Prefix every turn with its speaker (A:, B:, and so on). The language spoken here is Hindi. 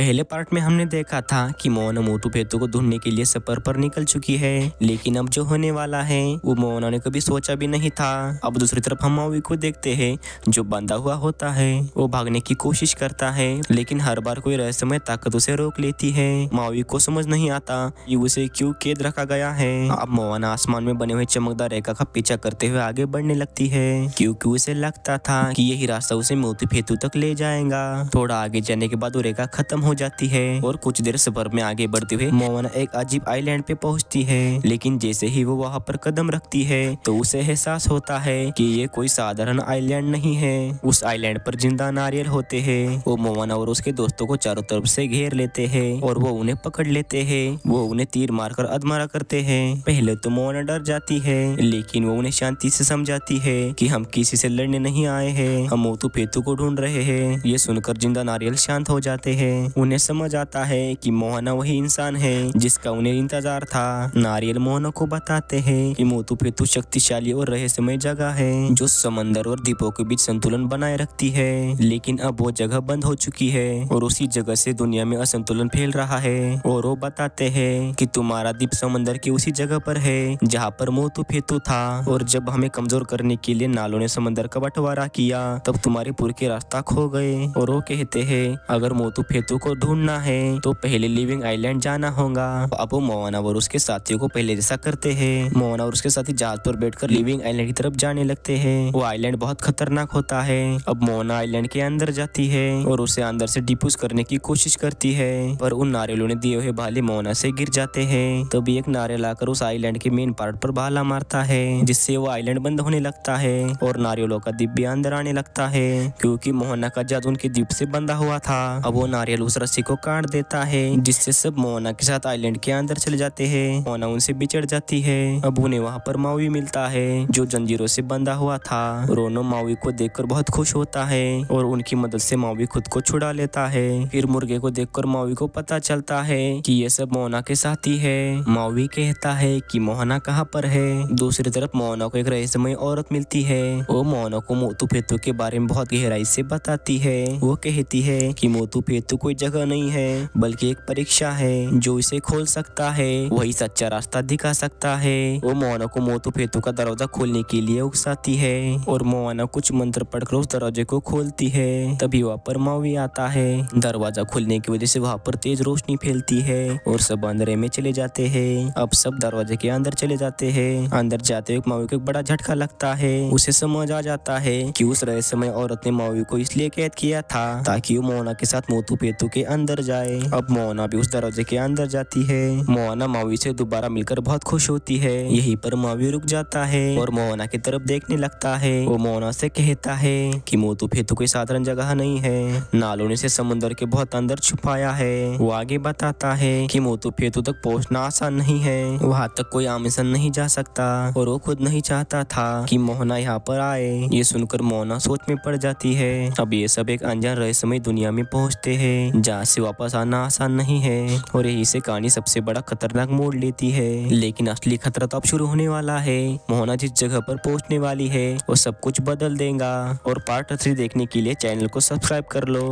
A: पहले पार्ट में हमने देखा था कि मोना मोटू पेतू को ढूंढने के लिए सफर पर निकल चुकी है, लेकिन अब जो होने वाला है वो मोना ने कभी सोचा भी नहीं था। अब दूसरी तरफ हम मावी को देखते हैं जो बंधा हुआ होता है। वो भागने की कोशिश करता है लेकिन हर बार कोई रहस्यमय ताकत उसे रोक लेती है। मावी को समझ नहीं आता कि उसे क्यों कैद रखा गया है। अब मोना आसमान में बने हुए चमकदार रेखा का पीछा करते हुए आगे बढ़ने लगती है क्योंकि उसे लगता था कि यही रास्ता उसे मोटू पेतू तक ले जाएगा। थोड़ा आगे जाने के बाद वो रेखा खत्म हो जाती है और कुछ देर सफर में आगे बढ़ते हुए मोना एक अजीब आइलैंड पे पहुंचती है। लेकिन जैसे ही वो वहां पर कदम रखती है तो उसे एहसास होता है कि ये कोई साधारण आइलैंड नहीं है। उस आइलैंड पर जिंदा नारियल होते हैं। वो मोना और उसके दोस्तों को चारों तरफ से घेर लेते हैं और वो उन्हें पकड़ लेते हैं। वो उन्हें तीर मारकर अधमरा करते हैं। पहले तो मोना डर जाती है लेकिन वो उन्हें शांति से समझाती है कि हम किसी से लड़ने नहीं आए हैं, हम मोटू पेतू को ढूंढ रहे हैं। ये सुनकर जिंदा नारियल शांत हो जाते हैं। उन्हें समझ आता है कि मोहना वही इंसान है जिसका उन्हें इंतजार था। नारियल मोहना को बताते हैं कि मोटू पेतू शक्तिशाली और रहस्यमय जगह है जो समंदर और द्वीपों के बीच संतुलन बनाए रखती है। लेकिन अब वो जगह बंद हो चुकी है और उसी जगह से दुनिया में असंतुलन फैल रहा है। और वो बताते हैं कि तुम्हारा द्वीप समंदर की उसी जगह पर है जहाँ पर मोटू पेतू था, और जब हमें कमजोर करने के लिए नालों ने समंदर का बंटवारा किया तब तुम्हारे पुर के रास्ता खो गए। और वो कहते हैं अगर मोटू पेतू को ढूंढना है तो पहले लिविंग आइलैंड जाना होगा। अब वो मोना और उसके साथियों को पहले जैसा करते हैं। मोना और उसके साथी जहाज पर बैठकर लिविंग आइलैंड की तरफ जाने लगते हैं। वो आइलैंड बहुत खतरनाक होता है। अब मोना आइलैंड के अंदर जाती है और उसे अंदर से डिफ्यूज करने की कोशिश करती है, पर उन नारियलों ने दिए हुए भाले मोना से गिर जाते हैं। तभी एक नारियल आकर उस आइलैंड के मेन पार्ट पर भाला मारता है जिससे वो आइलैंड बंद होने लगता है और नारियलों का द्वीप भी अंदर आने लगता है क्योंकि मोहना का जादू उनके द्वीप से बंधा हुआ था। अब वो नारियल उस रस्सी को काट देता है जिससे सब मोना के साथ आइलैंड के अंदर चले जाते हैं। मोना उनसे बिछड़ जाती है। अब उन्हें वहाँ पर मावी मिलता है जो जंजीरों से बंधा हुआ था। रोनो मावी को देखकर बहुत खुश होता है और उनकी मदद से मावी खुद को छुड़ा लेता है। फिर मुर्गे को देखकर मावी को पता चलता है कि ये सब मोना के साथी है। मावी कहता है कि मोहना कहाँ पर है। दूसरी तरफ मोना को एक रहस्यमय औरत मिलती है। वो मोना को मोटू पेतू के बारे में बहुत गहराई से बताती है। वो कहती है कि मोटू पेतू कोई जगह नहीं है बल्कि एक परीक्षा है जो इसे खोल सकता है, वही सच्चा रास्ता दिखा सकता है। वो मोना को मोटू पेतू का दरवाजा खोलने के लिए उकसाती है और मोना कुछ मंत्र पढ़कर उस दरवाजे को खोलती है। तभी वहाँ पर मावी आता है। दरवाजा खुलने की वजह से वहाँ पर तेज रोशनी फैलती है और सब अंधेरे में चले जाते हैं। अब सब दरवाजे के अंदर चले जाते हैं। अंदर जाते हुए मावी को एक बड़ा झटका लगता है। उसे समझ आ जाता है कि उस रहस्यमय औरत ने मावी को इसलिए कैद किया था ताकि वो मोना के साथ मोटू पेतू के अंदर जाए। अब मोना भी उस दरवाजे के अंदर जाती है। मोना मावी से दोबारा मिलकर बहुत खुश होती है। यहीं पर मावी रुक जाता है और मोना की तरफ देखने लगता है। वो मोना से कहता है कि मोटू पेतू कोई साधारण जगह नहीं है, नालों ने इसे समुद्र के बहुत अंदर छुपाया है। वो आगे बताता है कि मोटू पेतू तक पहुंचना आसान नहीं है, वहां तक कोई आम इंसान नहीं जा सकता और वो खुद नहीं चाहता था कि मोहना यहाँ पर आए। ये सुनकर मोना सोच में पड़ जाती है। अब ये सब एक अनजान रहस्यमय दुनिया में पहुंचते हैं जहाँ से वापस आना आसान नहीं है और यही से कहानी सबसे बड़ा खतरनाक मोड़ लेती है। लेकिन असली खतरा तो अब शुरू होने वाला है। मोहना जिस जगह पर पहुंचने वाली है वो सब कुछ बदल देगा। और पार्ट 3 देखने के लिए चैनल को सब्सक्राइब कर लो।